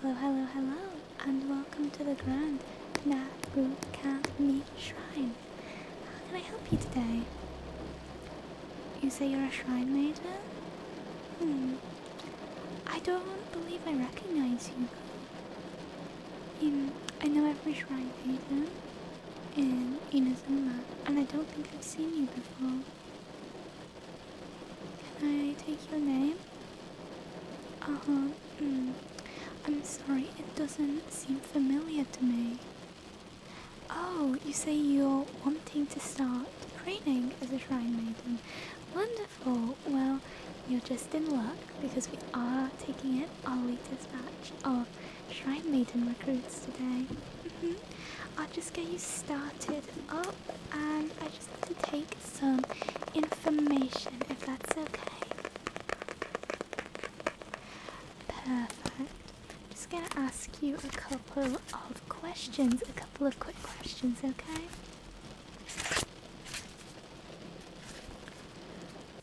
Hello, hello, hello, and welcome to the Grand NekoNyaMicon Shrine. How can I help you today? You say you're a Shrine Maiden? I don't believe I recognize you. I know every Shrine Maiden in Inazuma, and I don't think I've seen you before. Can I take your name? I'm sorry, it doesn't seem familiar to me. Oh, you say you're wanting to start training as a Shrine Maiden. Wonderful. Well, you're just in luck because we are taking in our latest batch of Shrine Maiden recruits today. I'll just get you started up and I just have to take some information if that's okay. Perfect. Just gonna ask you a couple of questions, a couple of quick questions, okay?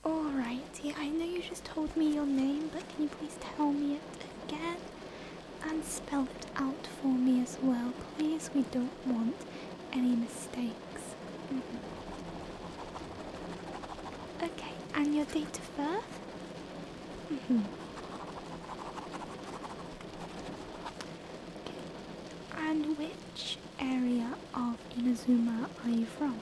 Alrighty, I know you just told me your name, but can you please tell me it again? And spell it out for me as well, please. We don't want any mistakes. Okay, and your date of birth? And which area of Inazuma are you from?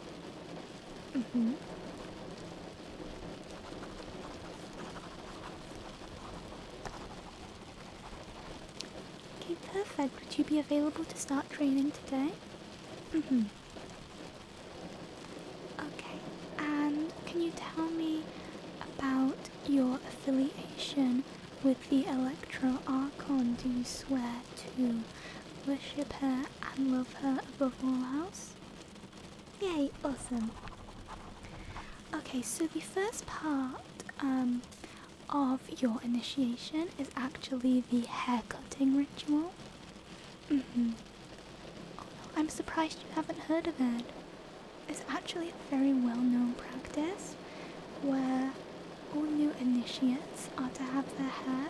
Okay, perfect. Would you be available to start training today? Okay, and can you tell me about your affiliation with the Electro Archon? Do you swear to worship her and love her above all else? Yay, awesome. Okay, so the first part of your initiation is actually the hair cutting ritual. Oh no, I'm surprised you haven't heard of it. It's actually a very well-known practice where all new initiates are to have their hair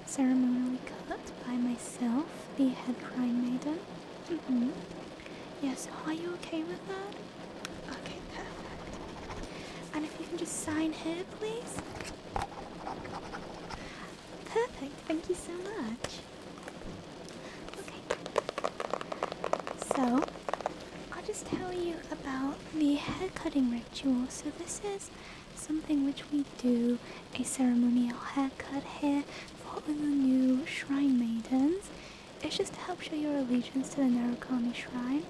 ceremonially cut by myself, the head Shrine Maiden. Yeah, so are you okay with that? Okay, perfect. And if you can just sign here, please. Perfect, thank you so much. Okay, so I'll just tell you about the hair cutting ritual. So this is something which we do a ceremonial haircut here for all the new Shrine Maidens. It's just to help show your allegiance to the Narukami Shrine,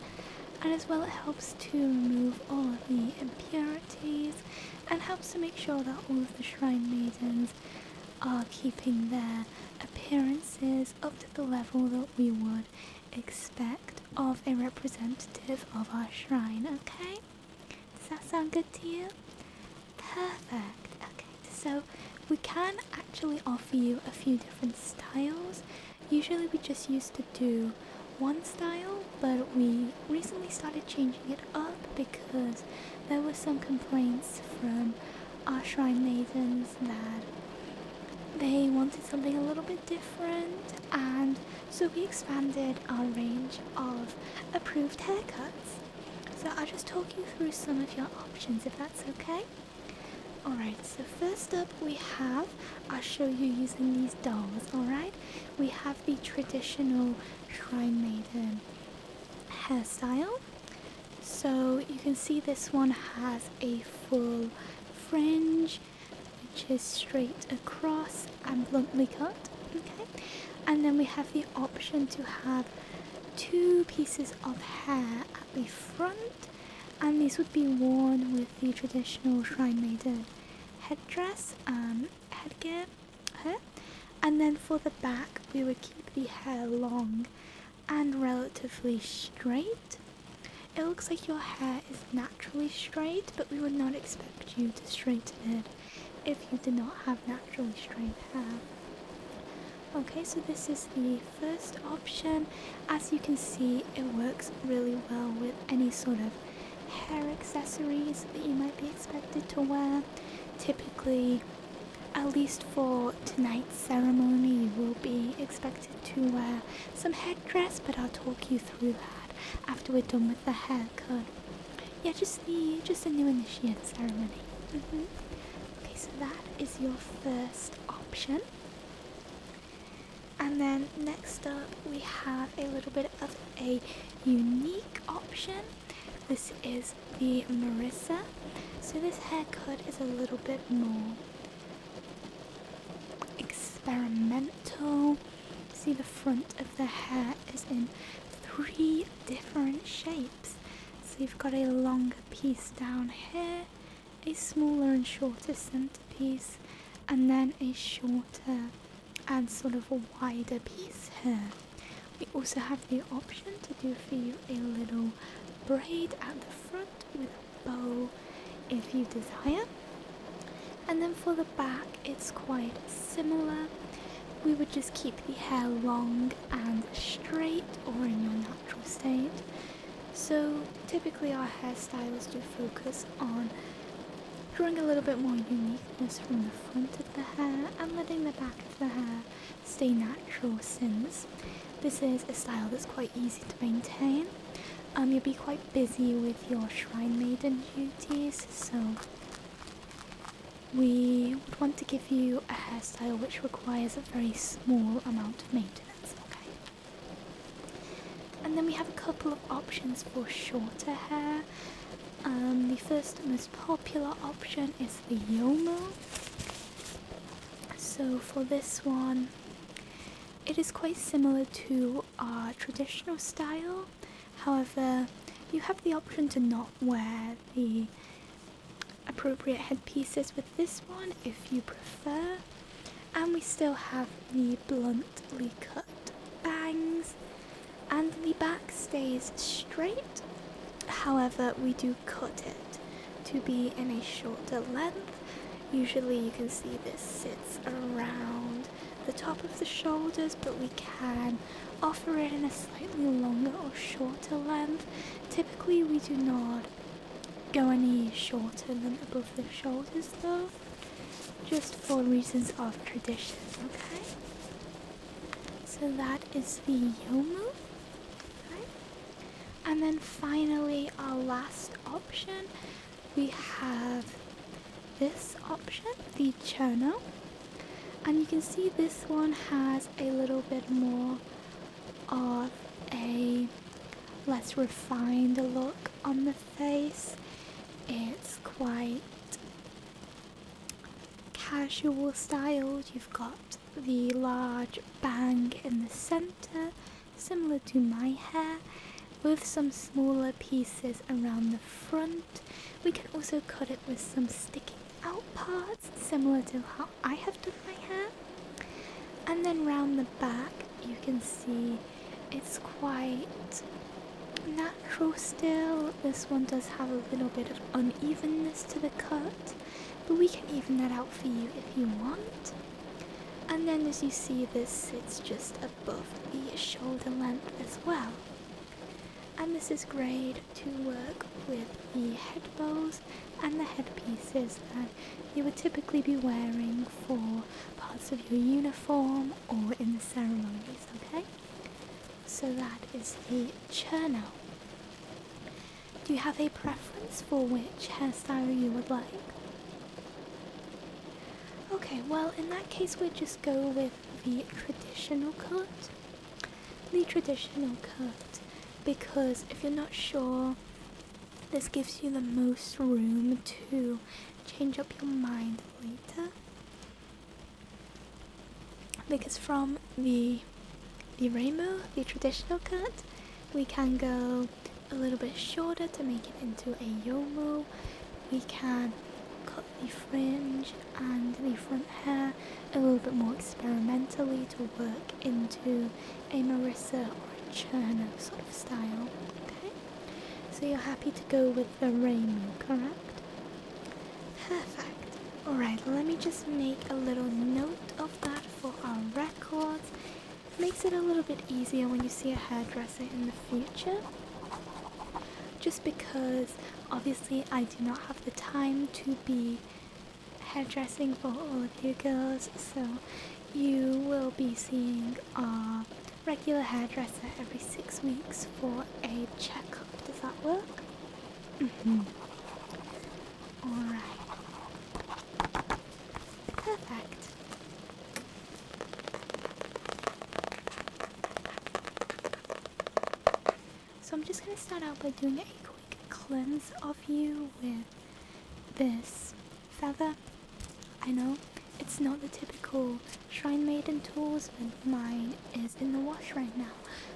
and as well it helps to remove all of the impurities and helps to make sure that all of the Shrine Maidens are keeping their appearances up to the level that we would expect of a representative of our shrine, okay? Does that sound good to you? Perfect. Okay, so we can actually offer you a few different styles. Usually we just used to do one style, but we recently started changing it up because there were some complaints from our Shrine Maidens that they wanted something a little bit different, and so we expanded our range of approved haircuts. So I'll just talk you through some of your options if that's okay. Alright, so first up I'll show you using these dolls, alright? We have the traditional Shrine Maiden hairstyle. So you can see this one has a full fringe, which is straight across and bluntly cut, okay? And then we have the option to have two pieces of hair at the front, and these would be worn with the traditional Shrine Maiden headdress, headgear, and then for the back we would keep the hair long and relatively straight. It looks like your hair is naturally straight, but we would not expect you to straighten it if you did not have naturally straight hair. Okay, so this is the first option. As you can see, it works really well with any sort of hair accessories that you might be expected to wear. Typically at least for tonight's ceremony, you will be expected to wear some headdress, but I'll talk you through that after we're done with the haircut. Yeah, just the new initiate ceremony. Okay, so that is your first option. And then next up we have a little bit of a unique option. This is the Marissa. So this haircut is a little bit more experimental. See, the front of the hair is in 3 different shapes. So you've got a longer piece down here, a smaller and shorter centerpiece, and then a shorter and sort of a wider piece here. We also have the option to do for you a little braid at the front with a bow if you desire. And then for the back, it's quite similar. We would just keep the hair long and straight or in your natural state. So typically our hairstyles do focus on drawing a little bit more uniqueness from the front of the hair and letting the back of the hair stay natural, since this is a style that's quite easy to maintain. You'll be quite busy with your Shrine Maiden duties, so we would want to give you a hairstyle which requires a very small amount of maintenance, okay? And then we have a couple of options for shorter hair. The first most popular option is the Yomo. So for this one, it is quite similar to our traditional style. However, you have the option to not wear the appropriate headpieces with this one if you prefer. And we still have the bluntly cut bangs, and the back stays straight. However, we do cut it to be in a shorter length. Usually you can see this sits around the top of the shoulders, but we can offer it in a slightly longer or shorter length. Typically we do not go any shorter than above the shoulders though, just for reasons of tradition, okay? So that is the Yomu. And then finally, our last option, we have this option, the Cherno. And you can see this one has a little bit more of a less refined look on the face. It's quite casual styled. You've got the large bang in the center, similar to my hair, with some smaller pieces around the front. We can also cut it with some sticking out parts, similar to how I have done my hair. And then round the back, you can see it's quite natural still. This one does have a little bit of unevenness to the cut, but we can even that out for you if you want. And then as you see, this sits just above the shoulder length as well. And this is great to work with the head bows and the headpieces that you would typically be wearing for parts of your uniform or in the ceremonies, okay? So that is the Cherno. Do you have a preference for which hairstyle you would like? Okay, well in that case we'll just go with the traditional cut. The traditional cut, because if you're not sure, this gives you the most room to change up your mind later. Because from the rainbow, the traditional cut, we can go a little bit shorter to make it into a yomo. We can cut the fringe and the front hair a little bit more experimentally to work into a Marissa or a Cherno sort of style. Okay, so you're happy to go with the rainbow, correct? Perfect. Alright, let me just make a little note of that for our records. Makes it a little bit easier when you see a hairdresser in the future. Just because obviously I do not have the time to be hairdressing for all of you girls, so you will be seeing our regular hairdresser every 6 weeks for a checkup. Does that work? Alright. Perfect. So I'm just going to start out by doing a quick cleanse of you with this feather. I know it's not the typical Shrine Maiden tools, but mine is in the wash right now.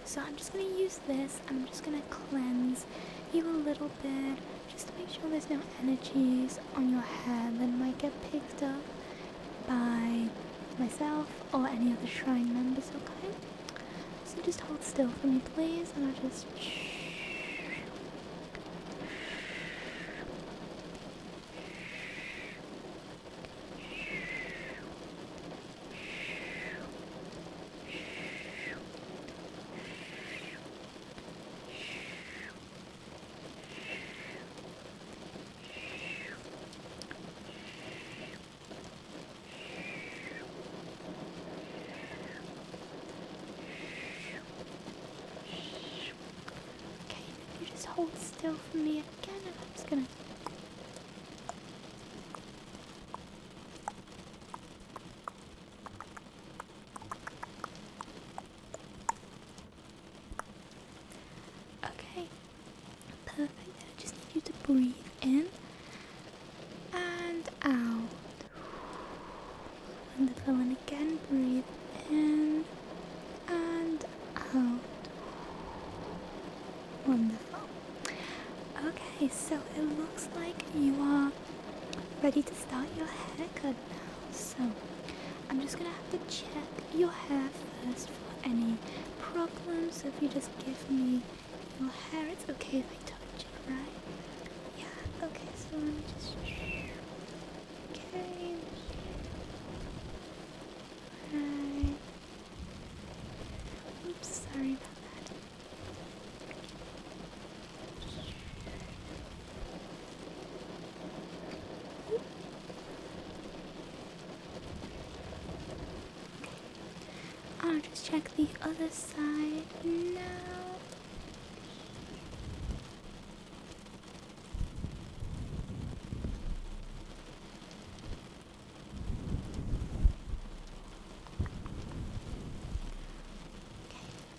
So I'm just going to use this and I'm just going to cleanse you a little bit, just to make sure there's no energies on your hair that might get picked up by myself or any other Shrine members, okay? So just hold still for me, please, and I'll just... Hold still for me again, and I'm just gonna... Okay, perfect. I just need you to breathe in and out. Wonderful, and again breathe in and out. Wonderful. Okay, so it looks like you are ready to start your haircut now. So I'm just gonna have to check your hair first for any problems. So if you just give me your hair, it's okay if I touch it, right? Yeah, okay, so let me just... Okay. Right. Oops, sorry about that. I'll just check the other side now.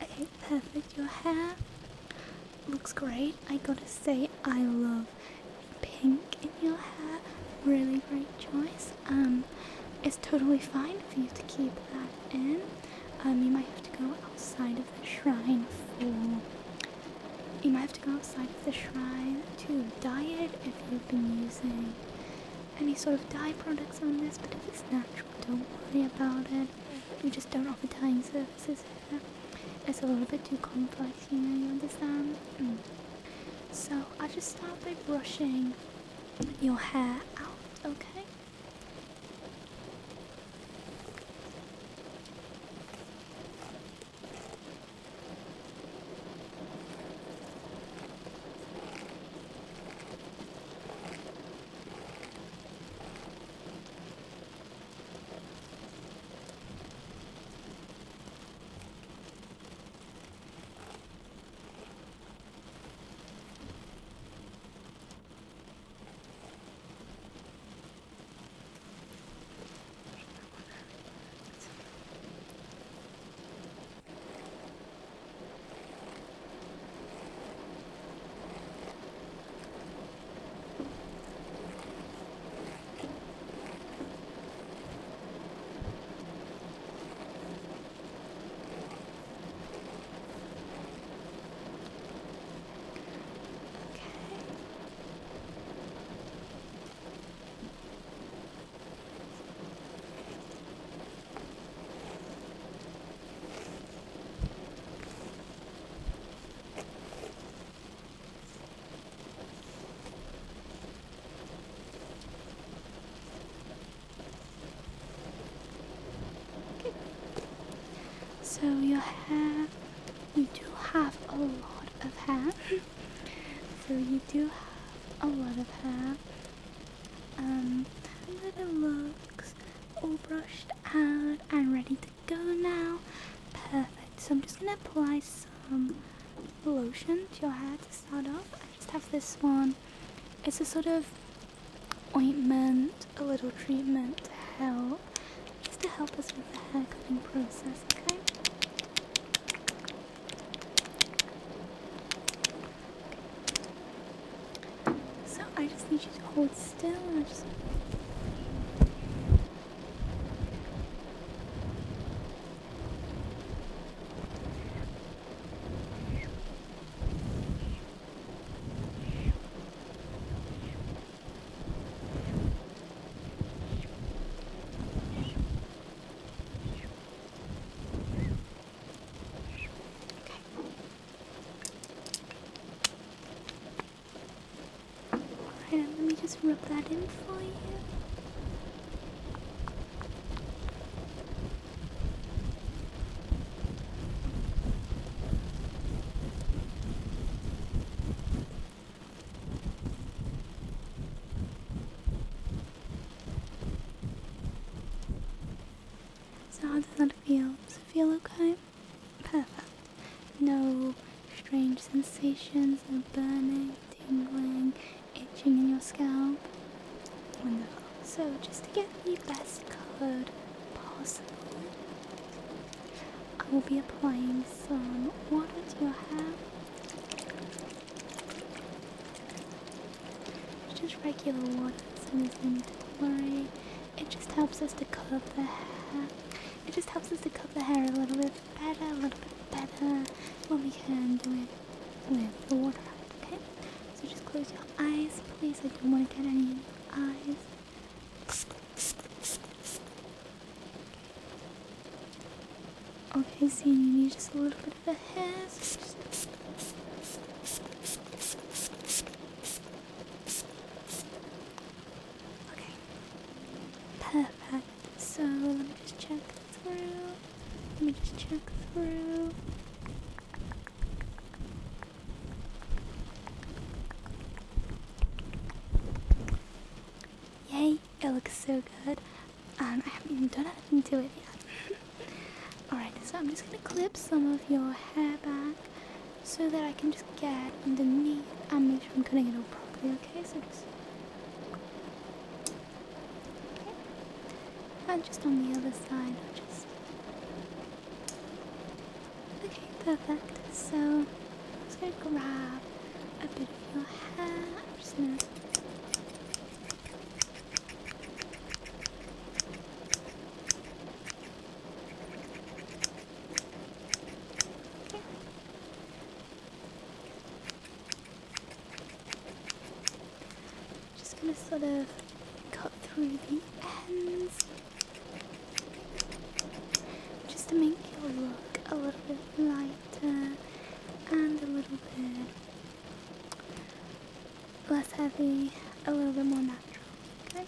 Okay, perfect. Your hair looks great. I gotta say, I love the pink in your hair. Really great choice. It's totally fine for you to keep that in. You might have to go outside of the shrine to dye it if you've been using any sort of dye products on this, but if it's natural, don't worry about it. We just don't offer dyeing services here. It's a little bit too complex, you understand? So I'll just start by brushing your hair out, okay? So your hair, you do have a lot of hair. So you do have a lot of hair. think that it looks all brushed out and ready to go now. Perfect. So I'm just gonna apply some lotion to your hair to start off. I just have this one. It's a sort of ointment, a little treatment to help, just to help us with the hair cutting process, okay? So I just need you to hold still and I just... Let me just rub that in for you. So how does that feel? Does it feel okay? Perfect. No strange sensations, no burning, tingling, itching in your scalp. Wonderful. So just to get the best coloured possible, I will be applying some water to your hair. It's just regular water, so there's no need to worry. It just helps us to curve the hair. It just helps us to curve the hair a little bit better when we can do it with the water, okay? So just close your eyes, please. I don't want to get any in your eyes. Okay, so you need just a little bit of the hair. So just... Okay. Perfect. So let me just check through. Yay, it looks so good. And I haven't even done anything to it yet. Alright, so I'm just going to clip some of your hair back so that I can just get underneath and make sure I'm cutting it all properly, okay? So just... Okay. And just on the other side, I'll just... Okay, perfect. So I'm just going to grab a bit of your hair. I'm just going to... Gonna sort of cut through the ends just to make it look a little bit lighter and a little bit less heavy, a little bit more natural, okay?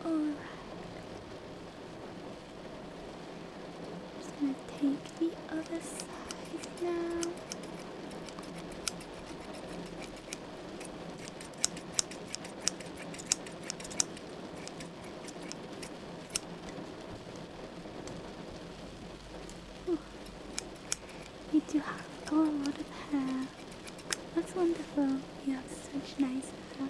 Alright, just gonna take the other side now. Ooh. You do have a lot of hair. That's wonderful. You have such nice hair.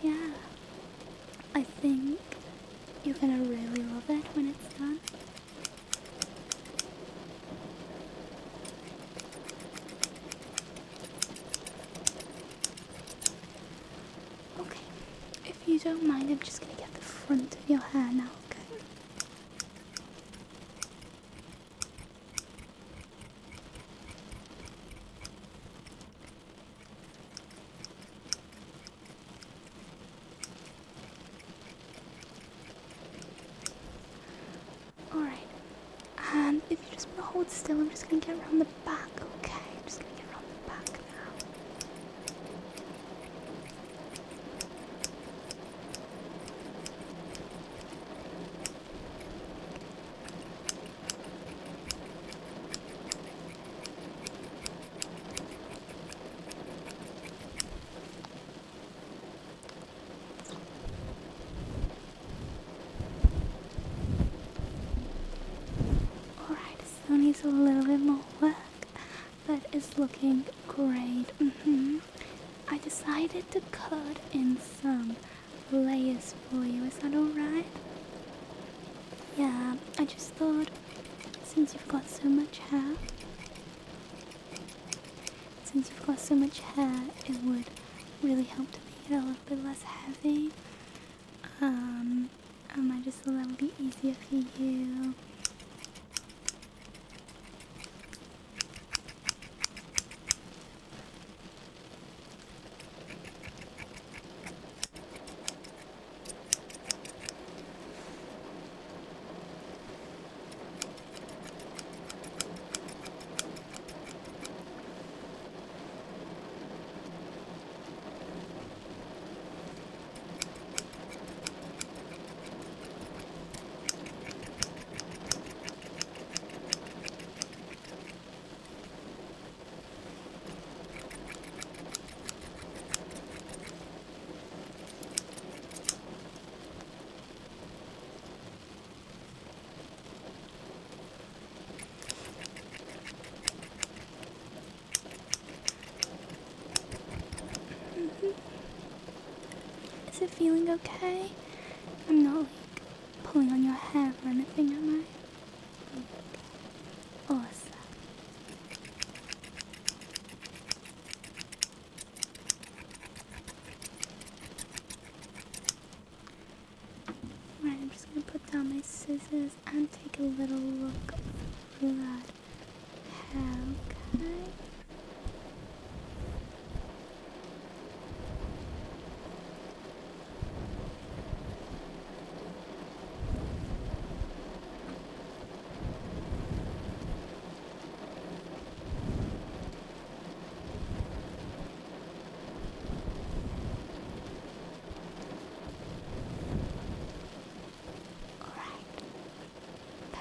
Yeah, I think you're gonna really love it when it's done. Okay, if you don't mind, I'm just gonna get the front of your hair now, okay? Alright, and if you just want to hold still, I'm just going to get around the back, needs a little bit more work, but it's looking great. I decided to cut in some layers for you. Is that alright? Yeah, I just thought since you've got so much hair, it would really help to make it a little bit less heavy. Just so that would be easier for you. Is it feeling okay? I'm not like pulling on your hair or anything, am I? Awesome. Right, I'm just gonna put down my scissors and take a little look through that hair, okay?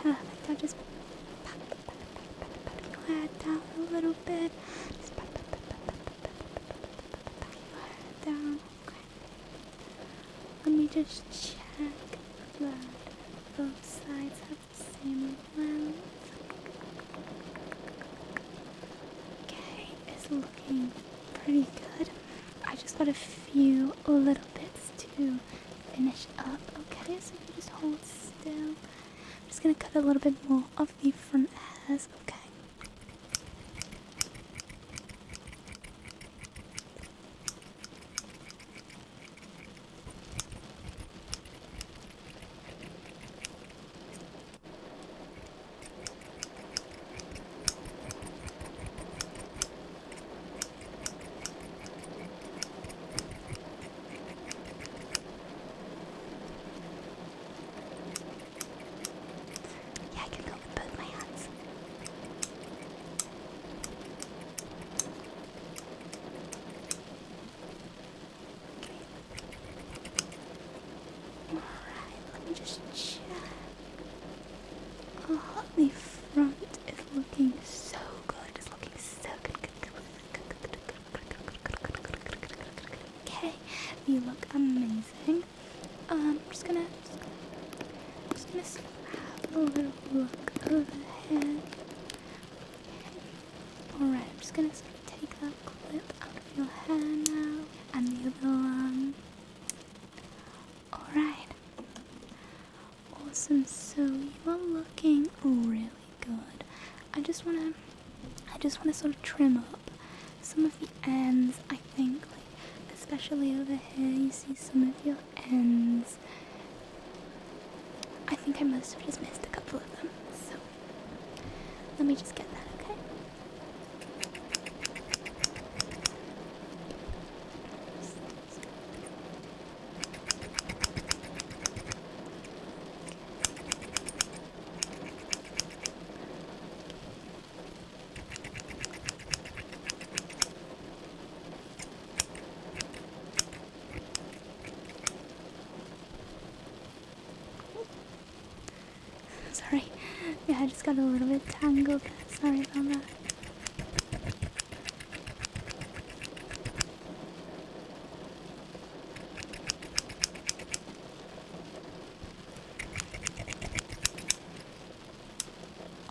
Perfect. I'll just pat your hair down a little bit. Just pat your hair down. Okay. Let me just check that both sides have the same length. Okay, it's looking pretty good. I just got a few little bits to finish up. Okay, so you just hold still. I'm just gonna cut a little bit more of the front hairs, okay? The front is looking so good. It's looking so good. Okay, you look amazing. I'm just gonna have a little look over here. Okay. Alright, I'm just gonna sort of take that clip out of your hair now, and the other one. Alright. Awesome, so you are looking really good. I just wanna sort of trim up some of the ends. I think, like, especially over here, you see some of your ends. I think I must have just missed a couple of them, so let me just get that, okay? Sorry. Yeah, I just got a little bit tangled. Sorry about that.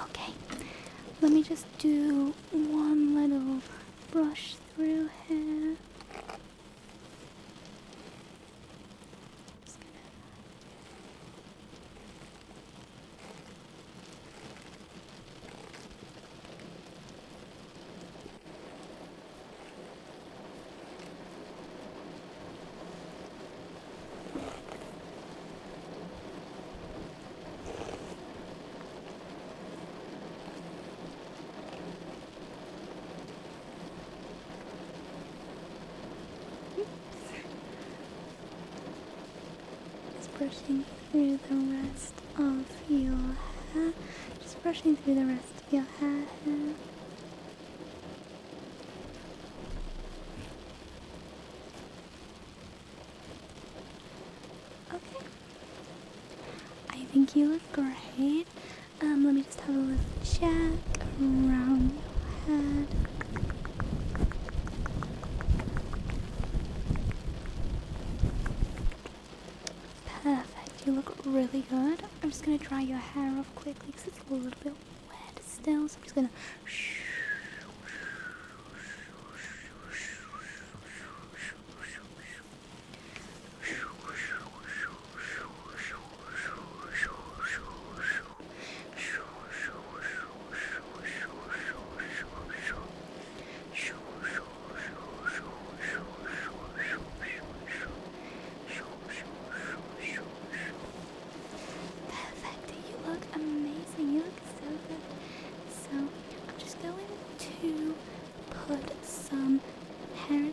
Okay. me just do one little brush through here. Brushing through the rest of your hair. Just brushing through the rest of your hair here. Okay. I think you look great. Let me just have a little check around your head. Perfect, you look really good. I'm just gonna dry your hair off quickly because it's a little bit wet still, so I'm just gonna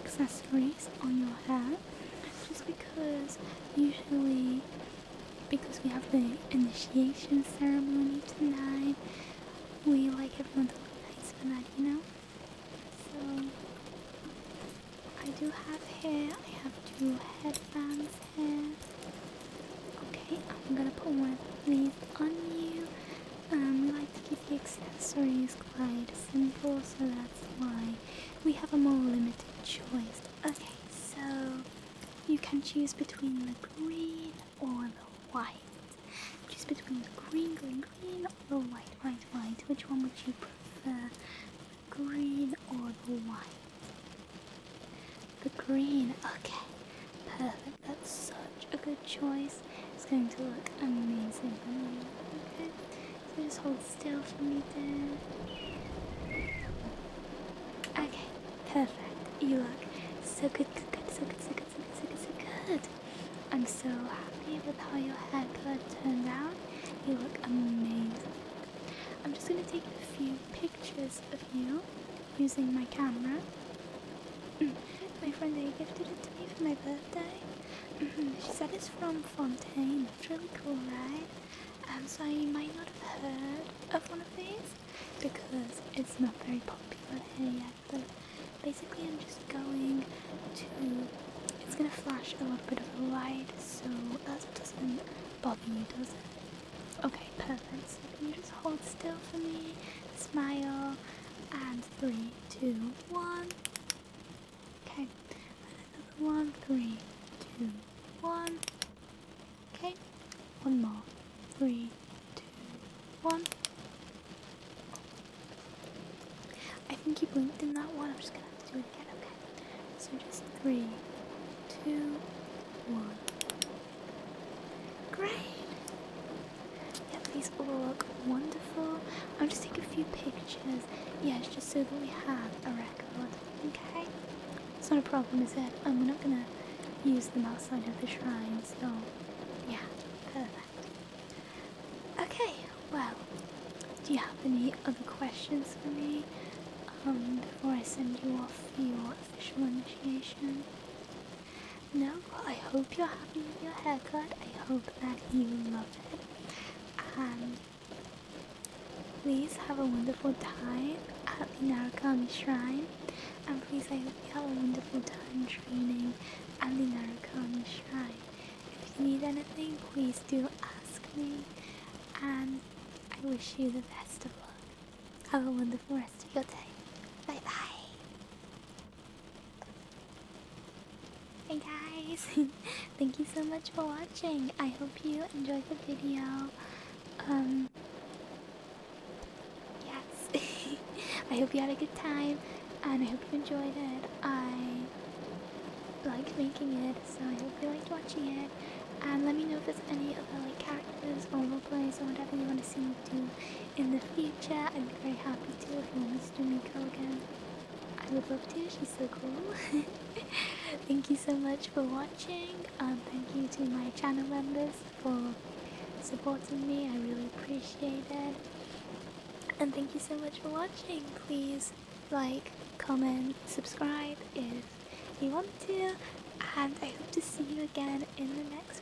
accessories on your hair, just because usually, because we have the initiation ceremony tonight, we like everyone to look nice for that, you know? So I do have hair. I have 2 headbands here. Okay, I'm gonna put one of these on you. We like to keep the accessories quite simple, so that's why we have a more limited choice. Okay, so you can choose between the green or the white. Choose between the green, green, green, or the white, white, white. Which one would you prefer? The green or the white? The green. Okay, perfect. That's such a good choice. It's going to look amazing on you. Okay, so just hold still for me there. Okay, perfect. You look so good, good, good, so good, so good, so good, so good, so good. I'm so happy with how your haircut turned out. You look amazing. I'm just going to take a few pictures of you using my camera. My friend A gifted it to me for my birthday. She said it's from Fontaine. It's really cool, right? So you might not have heard of one of these because it's not very popular here yet, but basically I'm just going to, it's going to flash a little bit of a light so that doesn't bother you, does it? Okay, perfect. So can you just hold still for me, smile, and 3, 2, 1. Okay, and another one, 3, 2, 1. Okay, one more, 3, 2, 1. I think you blinked in that one. I'm just gonna have to do it again, okay? So just 3, 2, 1. Great! Yep, these all look wonderful. I'll just take a few pictures. Yes, just so that we have a record, okay? It's not a problem, is it? We're not gonna use them outside of the shrine, so yeah, perfect. Okay, well, do you have any other questions for me before I send you off for your official initiation? No? Well, I hope you're happy with your haircut. I hope that you love it. And please have a wonderful time at the Narukami Shrine. And please, I hope you have a wonderful time training at the Narukami Shrine. If you need anything, please do ask me. And I wish you the best of luck. Have a wonderful rest of your day. Bye bye. Hey guys, thank you so much for watching. I hope you enjoyed the video. Yes. I hope you had a good time, and I hope you enjoyed it. I liked making it, so I hope you liked watching it. And let me know if there's any other like characters or roleplays or whatever you want to see me do in the future. I'd be very happy to if you want me to do Miko again. I would love to, she's so cool. Thank you so much for watching. Thank you to my channel members for supporting me. I really appreciate it. And thank you so much for watching. Please like, comment, subscribe if you want to. And I hope to see you again in the next